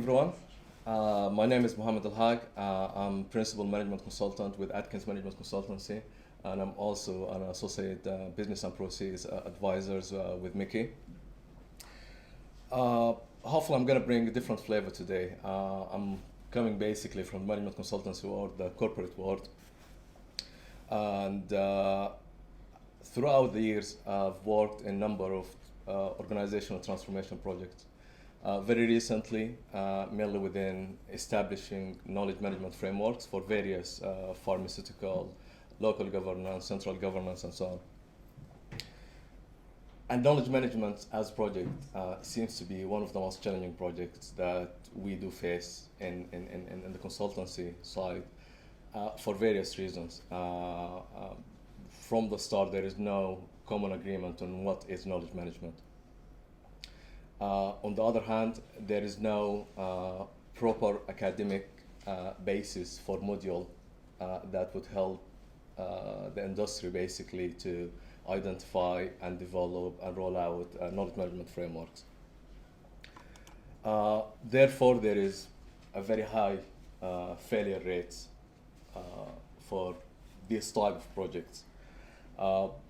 morning, everyone. My name is Mohamed ELHAG. I'm Principal Management Consultant with Atkins Management Consultancy, and I'm also an Associate Business and Process Advisors with MEKEI. Hopefully I'm going to bring a different flavor today. I'm coming basically from the management consultancy world, the corporate world. And throughout the years, I've worked in a number of organizational transformation projects. Very recently, mainly within establishing knowledge management frameworks for various pharmaceutical, local governance, central governance, and so on. And knowledge management as a project seems to be one of the most challenging projects that we do face in the consultancy side for various reasons. From the start, there is no common agreement on what is knowledge management. On the other hand, there is no proper academic basis for module that would help the industry basically to identify and develop and roll out knowledge management frameworks. Therefore, there is a very high failure rates for this type of projects.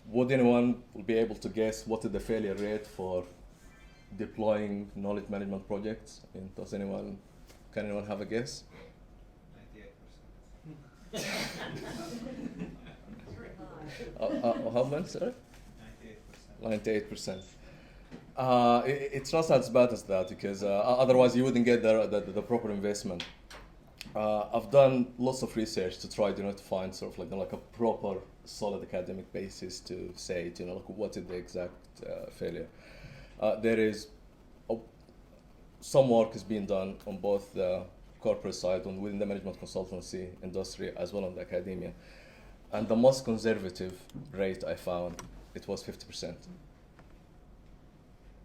Would anyone be able to guess what is the failure rate for deploying knowledge management projects? Can anyone have a guess? 98%. How much, sir? 98%. 98%. It's not as bad as that, because otherwise you wouldn't get the proper investment. I've done lots of research to try to find sort of like a proper solid academic basis to say what is the exact failure. There is some work is being done on both the corporate side and within the management consultancy industry as well as the academia. And the most conservative rate I found, it was 50%.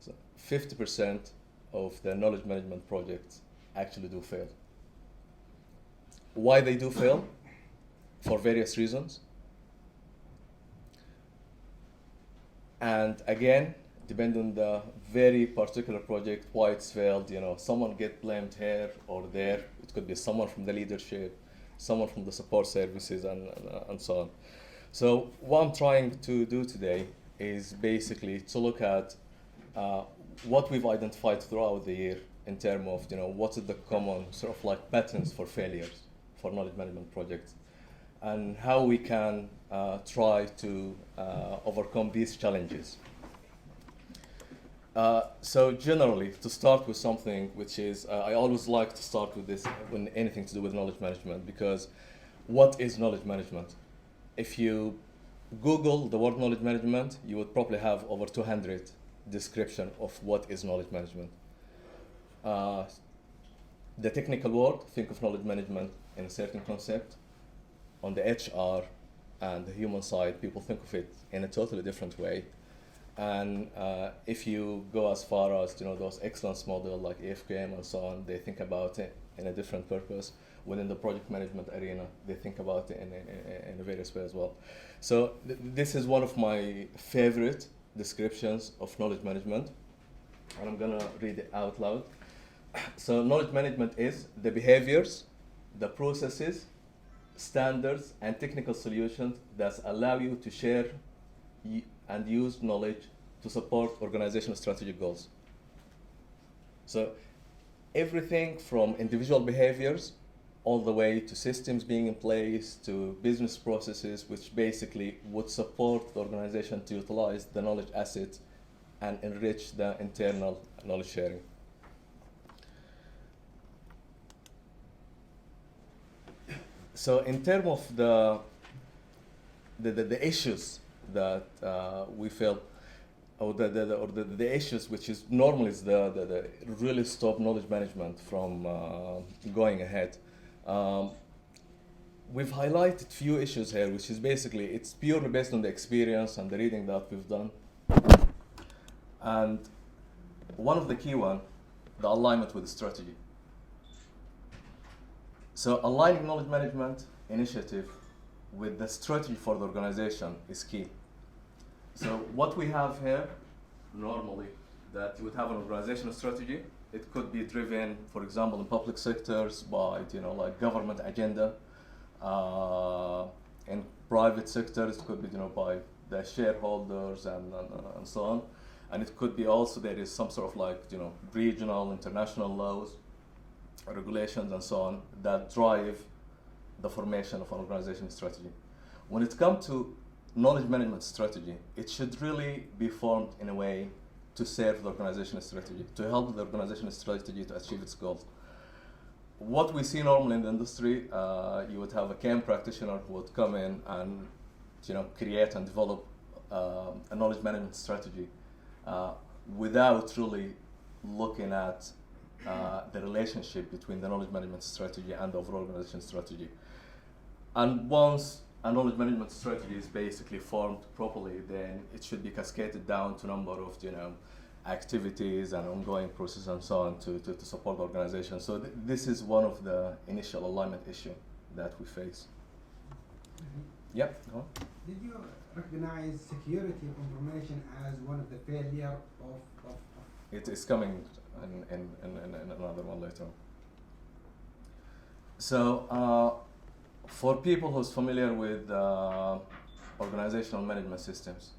So 50% of the knowledge management projects actually do fail. Why they do fail? For various reasons. And again, depending on the very particular project, why it's failed, someone get blamed here or there. It could be someone from the leadership, someone from the support services, and so on. So what I'm trying to do today is basically to look at what we've identified throughout the year in terms of, what is the common sort of like patterns for failures for knowledge management projects, and how we can try to overcome these challenges. So generally, to start with something which is, I always like to start with this when anything to do with knowledge management, because what is knowledge management? If you Google the word knowledge management, you would probably have over 200 description of what is knowledge management. The technical word, think of knowledge management in a certain concept. On the HR and the human side, people think of it in a totally different way. And if you go as far as those excellence model like AFKM and so on, they think about it in a different purpose. Within the project management arena, they think about it in a various way as well. So this is one of my favorite descriptions of knowledge management, and I'm gonna read it out loud. So knowledge management is the behaviors, the processes, standards, and technical solutions that allow you to share and use knowledge to support organizational strategic goals. So everything from individual behaviors all the way to systems being in place to business processes which basically would support the organization to utilize the knowledge assets and enrich the internal knowledge sharing. So in terms of the issues that we felt, or the issues which is normally is the really stop knowledge management from going ahead. We've highlighted few issues here, which is basically it's purely based on the experience and the reading that we've done. And one of the key one, the alignment with the strategy. So aligning knowledge management initiative with the strategy for the organization is key. So what we have here, normally, that you would have an organizational strategy, it could be driven, for example, in public sectors by, like government agenda. In private sectors, it could be, by the shareholders and so on. And it could be also there is some sort of like, regional, international laws, regulations and so on that drive the formation of an organization strategy. When it comes to knowledge management strategy, it should really be formed in a way to serve the organizational strategy, to help the organizational strategy to achieve its goals. What we see normally in the industry, you would have a CAM practitioner who would come in and create and develop a knowledge management strategy without really looking at the relationship between the knowledge management strategy and the overall organization strategy. And once a knowledge management strategy is basically formed properly, then it should be cascaded down to a number of activities and ongoing processes and so on to support the organization. So this is one of the initial alignment issue that we face. Mm-hmm. Yep. Go on. Did you recognize security of information as one of the failure of It is coming in another one later. So for people who's familiar with organizational management systems,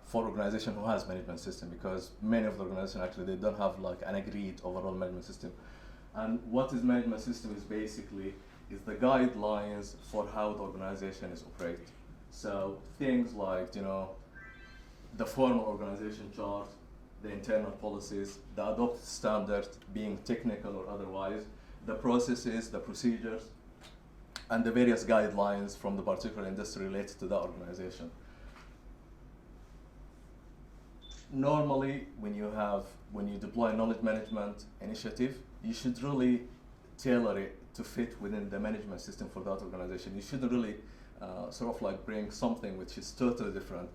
for organization who has management system, because many of the organizations actually they don't have like an agreed overall management system. And what is management system is basically is the guidelines for how the organization is operated. So things like the formal organization chart, the internal policies, the adopted standard being technical or otherwise, the processes, the procedures, and the various guidelines from the particular industry related to that organization. Normally, when you deploy a knowledge management initiative, you should really tailor it to fit within the management system for that organization. You shouldn't really sort of like bring something which is totally different.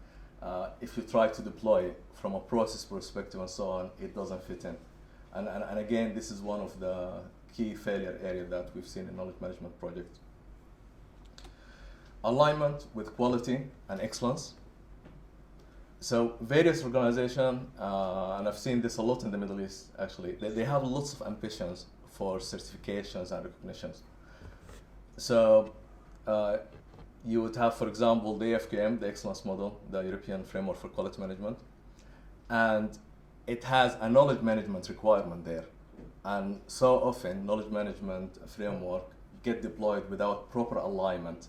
If you try to deploy it from a process perspective and so on, it doesn't fit in. And again, this is one of the key failure areas that we've seen in knowledge management projects. Alignment with quality and excellence. So various organizations, and I've seen this a lot in the Middle East actually, they have lots of ambitions for certifications and recognitions. So you would have, for example, the AFQM, the Excellence Model, the European Framework for Quality Management, and it has a knowledge management requirement there. And so often, knowledge management framework get deployed without proper alignment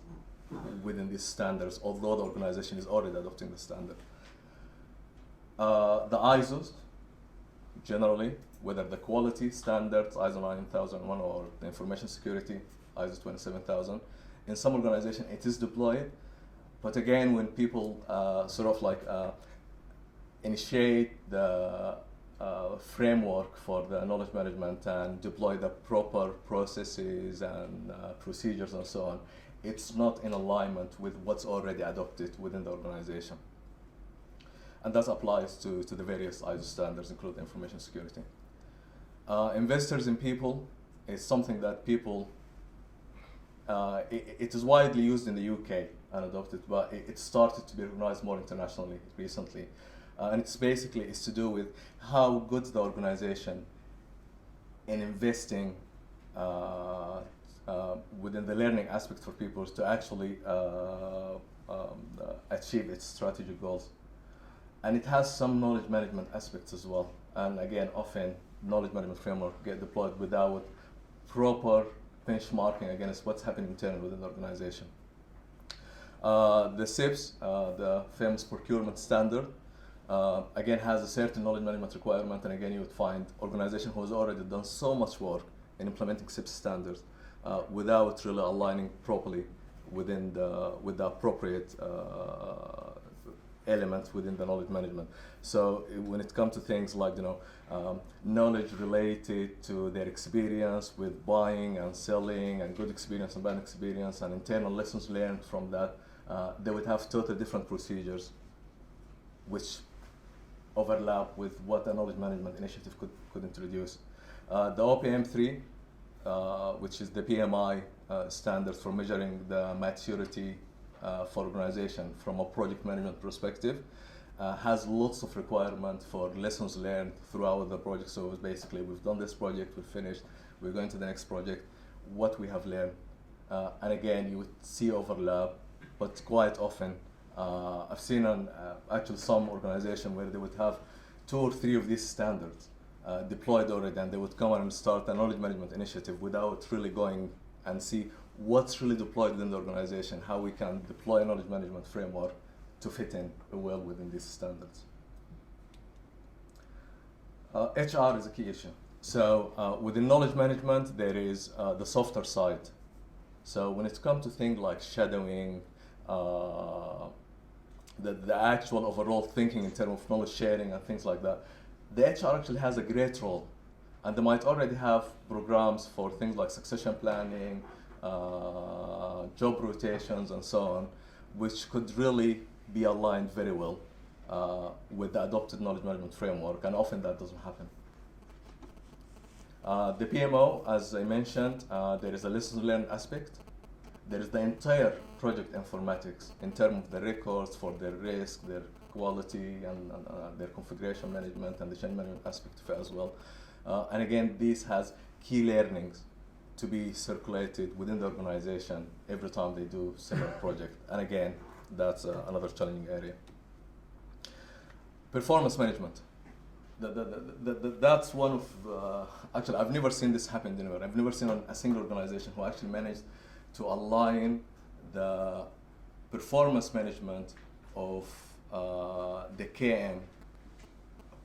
within these standards, although the organization is already adopting the standard. The ISOs, generally, whether the quality standards, ISO 9001 or the information security, ISO 27000, in some organization it is deployed, but again, when people sort of like initiate the framework for the knowledge management and deploy the proper processes and procedures and so on, it's not in alignment with what's already adopted within the organization. And that applies to the various ISO standards, including information security. Investors in people is something that people, it is widely used in the UK and adopted, but it started to be recognized more internationally recently. And it's basically is to do with how good the organization in investing within the learning aspect for people to actually achieve its strategic goals. And it has some knowledge management aspects as well. And again, often knowledge management framework get deployed without proper benchmarking against what's happening internally within the organization. The SIPS, the famous procurement standard, again has a certain knowledge management requirement, and again you would find organization who has already done so much work in implementing SIPS standards without really aligning properly with the appropriate elements within the knowledge management. So when it comes to things like knowledge related to their experience with buying and selling, and good experience and bad experience, and internal lessons learned from that, they would have totally different procedures which overlap with what a knowledge management initiative could introduce. The OPM3, which is the PMI standard for measuring the maturity for organization from a project management perspective, has lots of requirement for lessons learned throughout the project. So it's basically, we've done this project, we've finished, we're going to the next project, what we have learned. And again, you would see overlap, but quite often, I've seen actually some organization where they would have 2 or 3 of these standards deployed already, and they would come and start a knowledge management initiative without really going and see what's really deployed within the organization, how we can deploy a knowledge management framework to fit in well within these standards. HR is a key issue. So within knowledge management, there is the softer side. So when it comes to things like shadowing, the actual overall thinking in terms of knowledge sharing and things like that, the HR actually has a great role. And they might already have programs for things like succession planning, job rotations, and so on, which could really be aligned very well with the adopted knowledge management framework, and often that doesn't happen. The PMO, as I mentioned, there is a lessons learned aspect. There is the entire project informatics in terms of the records for their risk, their quality, and their configuration management, and the change management aspect of it as well. And again, this has key learnings to be circulated within the organization every time they do similar project. And again, that's another challenging area. Performance management. That's one of, actually, I've never seen this happen anywhere. I've never seen a single organization who actually managed to align the performance management of the KM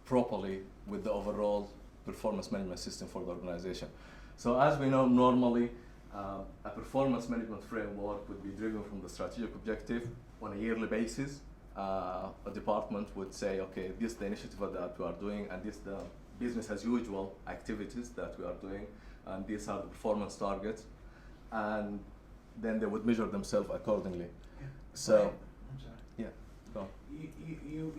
properly with the overall performance management system for the organization. So as we know, normally a performance management framework would be driven from the strategic objective on a yearly basis. A department would say, okay, this is the initiative that we are doing, and this is the business as usual activities that we are doing, and these are the performance targets, and then they would measure themselves accordingly. Yeah. So, I'm sorry. yeah, go on.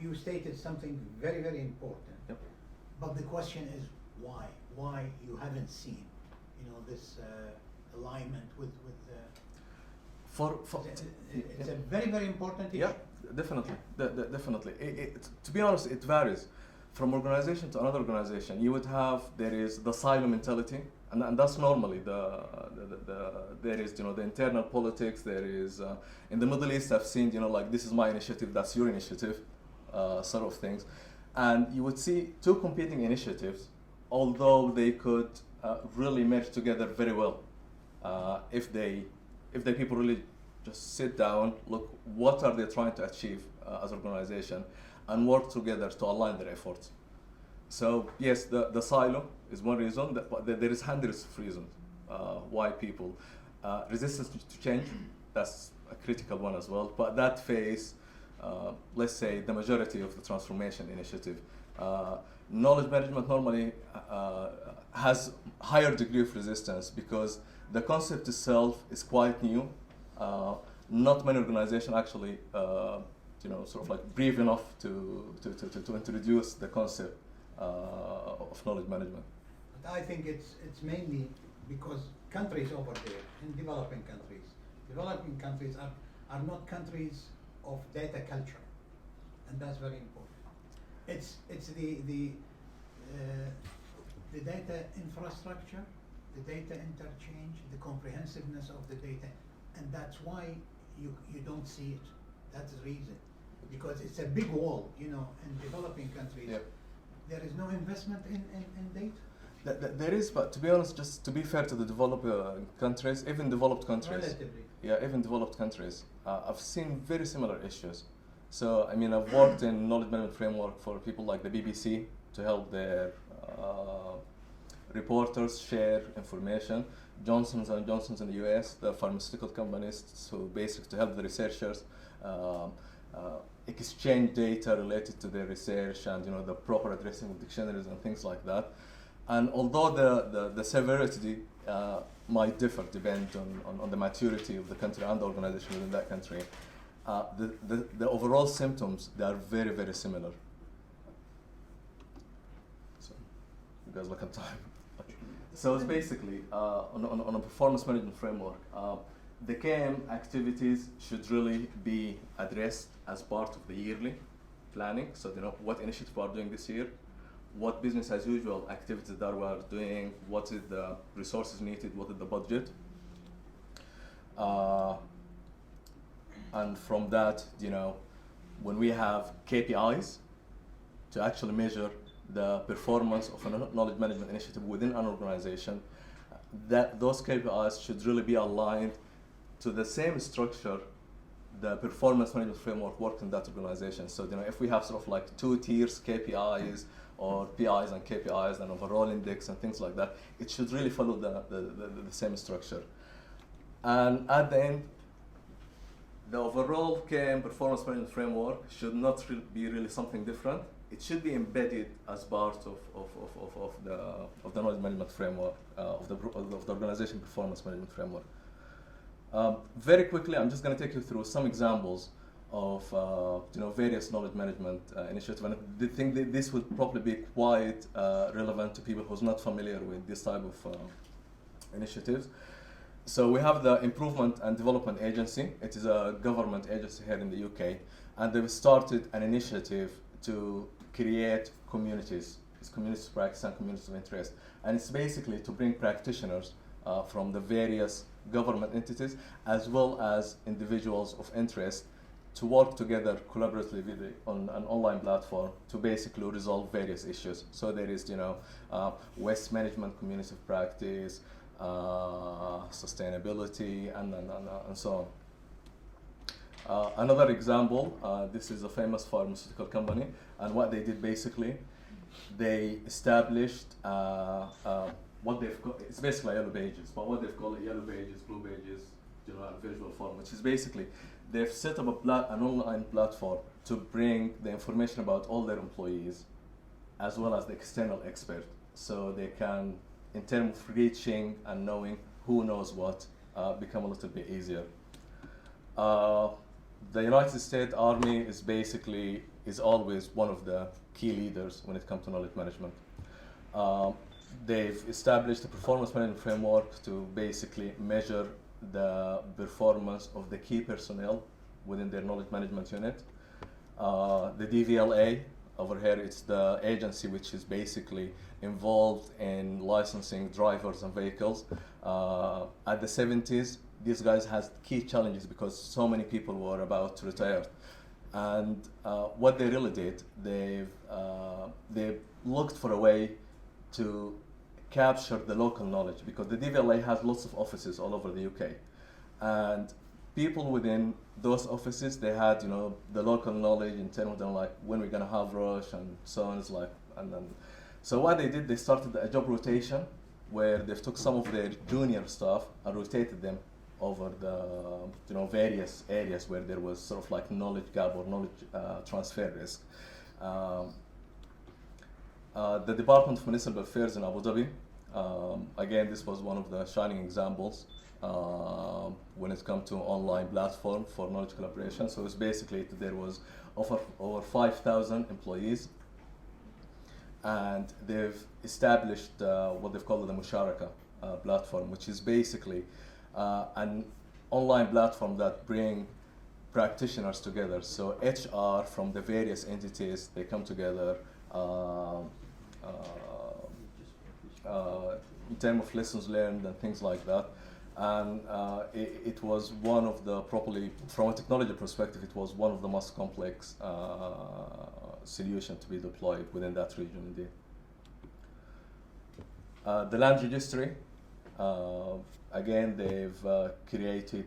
You stated something very, very important. Yep. But the question is why? Why you haven't seen, this alignment with it's a very, very important issue. Yeah, definitely, definitely. To be honest, it varies from organization to another organization. You would have, there is the silo mentality, and that's normally there is the internal politics. There is in the Middle East, I've seen like, this is my initiative, that's your initiative, sort of things, and you would see 2 competing initiatives, although they could really merge together very well if the people really just sit down, look what are they trying to achieve as an organization, and work together to align their efforts. So yes, the silo is one reason, but there is hundreds of reasons why people resistance to change. That's a critical one as well. But that phase, let's say the majority of the transformation initiative, knowledge management normally has higher degree of resistance because the concept itself is quite new. Not many organizations actually, sort of like brave enough to introduce the concept of knowledge management. But I think it's mainly because countries over there, in developing countries are not countries of data culture, and that's very important. It's the data infrastructure, the data interchange, the comprehensiveness of the data, and that's why you don't see it. That's the reason, because it's a big wall. In developing countries, Yep. There is no investment in data. There is, but to be honest, just to be fair to the developed countries, even developed countries, Relatively. yeah, even developed countries, I've seen very similar issues. So I mean, I've worked in knowledge management framework for people like the BBC to help their reporters share information. Johnson & Johnson's in the US, the pharmaceutical companies, so basically to help the researchers exchange data related to their research and the proper addressing of dictionaries and things like that. And although the severity might differ depending on the maturity of the country and the organization within that country, the overall symptoms, they are very, very similar. So you guys look at time. So it's basically on a performance management framework, the KM activities should really be addressed as part of the yearly planning, so they know what initiative we are doing this year, what business as usual activities that we are doing, what is the resources needed, what is the budget. And from that, when we have KPIs to actually measure the performance of a knowledge management initiative within an organization, that those KPIs should really be aligned to the same structure the performance management framework works in that organization. So if we have sort of like 2 tiers, KPIs or PIs and KPIs and overall index and things like that, it should really follow the same structure. And at the end, the overall KM performance management framework should not be really something different. It should be embedded as part of the knowledge management framework, of the organization performance management framework. Very quickly, I'm just going to take you through some examples of various knowledge management initiatives, and I think that this will probably be quite relevant to people who's not familiar with this type of initiatives. So we have the Improvement and Development Agency. It is a government agency here in the UK, and they've started an initiative to create communities. It's communities of practice and communities of interest, and it's basically to bring practitioners from the various government entities as well as individuals of interest to work together collaboratively on an online platform to basically resolve various issues. So there is, waste management, community of practice, sustainability, and so on. Another example, this is a famous pharmaceutical company, and what they did basically, they established what they've got. It's basically yellow pages, but what they've called yellow pages, blue pages, visual form, which is basically they've set up an online platform to bring the information about all their employees as well as the external expert, so they can, in terms of reaching and knowing who knows what, become a little bit easier. The United States Army is always one of the key leaders when it comes to knowledge management. They've established a performance management framework to basically measure the performance of the key personnel within their knowledge management unit. The DVLA over here, it's the agency which is basically involved in licensing drivers and vehicles. At the 70s, these guys had key challenges because so many people were about to retire. And what they really did, they looked for a way to capture the local knowledge, because the DVLA has lots of offices all over the UK. And people within those offices, they had, the local knowledge in terms of like when we're gonna have rush and so on. So what they did, they started a job rotation where they took some of their junior staff and rotated them over the various areas where there was sort of like knowledge gap or knowledge transfer risk. The Department of Municipal Affairs in Abu Dhabi, again, this was one of the shining examples when it comes to online platform for knowledge collaboration. So it's basically there was over 5,000 employees, and they've established what they've called the Musharaka platform, which is basically an online platform that bring practitioners together. So HR from the various entities, they come together in terms of lessons learned and things like that. And it was one of the, probably from a technology perspective, it was one of the most complex solutions to be deployed within that region indeed. The land registry, again, they've created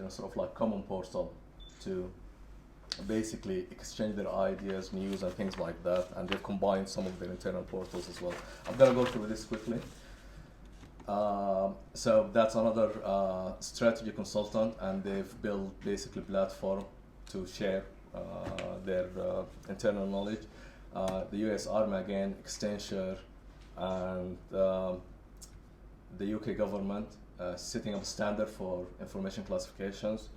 sort of like common portal to basically exchange their ideas, news, and things like that, and they've combined some of their internal portals as well. I'm going to go through this quickly. So that's another strategy consultant, and they've built basically a platform to share their internal knowledge. The US Army, again, Accenture, and the UK government setting up a standard for information classifications,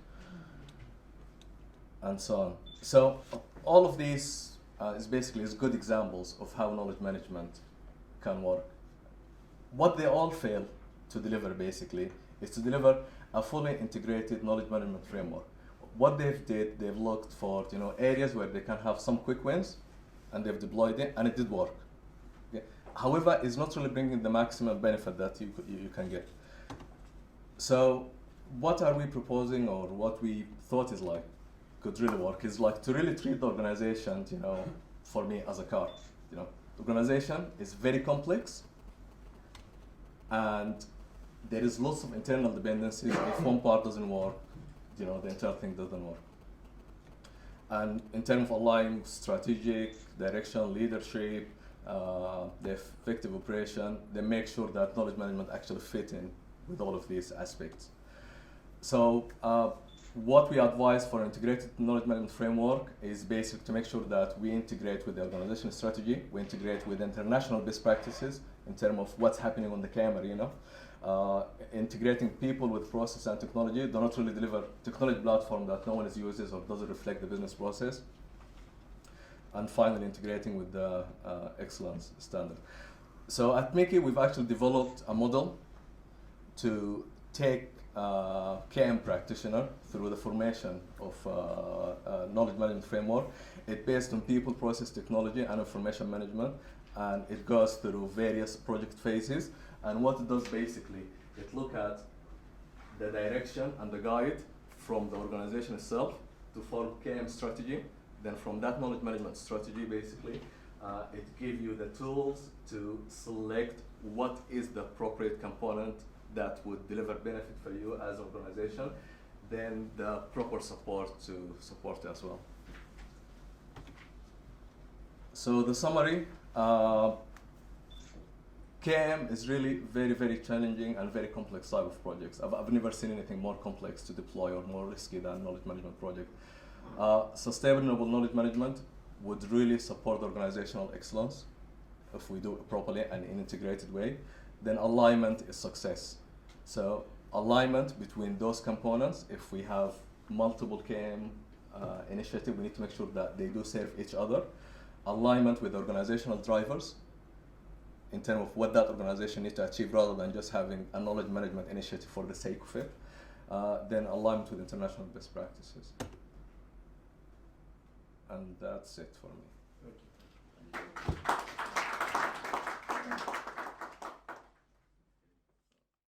and so on. So all of these is good examples of how knowledge management can work. What they all fail to deliver basically is to deliver a fully integrated knowledge management framework. what they've looked for, areas where they can have some quick wins, and they've deployed it, and it did work. Okay. However, it's not really bringing the maximum benefit that you can get. So, what are we proposing, or what we thought is like could really work is like to really treat the organization, for me as a car. Organization is very complex, and there is lots of internal dependencies. If one part doesn't work, the entire thing doesn't work. And in terms of aligning strategic direction, leadership, the effective operation, they make sure that knowledge management actually fit in with all of these aspects. So what we advise for integrated knowledge management framework is basically to make sure that we integrate with the organizational strategy, we integrate with international best practices in terms of what's happening on the camera, integrating people with process and technology. Do not really deliver technology platform that no one uses or doesn't reflect the business process. And finally, integrating with the excellence standard. So at MEKEI, we've actually developed a model to take KM practitioner through the formation of knowledge management framework. It's based on people, process, technology, and information management, and it goes through various project phases. And what it does basically, it looks at the direction and the guide from the organization itself to form KM strategy. Then from that knowledge management strategy, basically, it gives you the tools to select what is the appropriate component that would deliver benefit for you as an organization, then the proper support to support it as well. So the summary, KM is really very, very challenging and very complex type of projects. I've never seen anything more complex to deploy or more risky than knowledge management project. Sustainable knowledge management would really support organizational excellence if we do it properly and in an integrated way. Then alignment is success. So alignment between those components, if we have multiple KM initiatives, we need to make sure that they do serve each other. Alignment with organizational drivers in terms of what that organization needs to achieve rather than just having a knowledge management initiative for the sake of it. Then alignment with international best practices. And that's it for me. Thank you.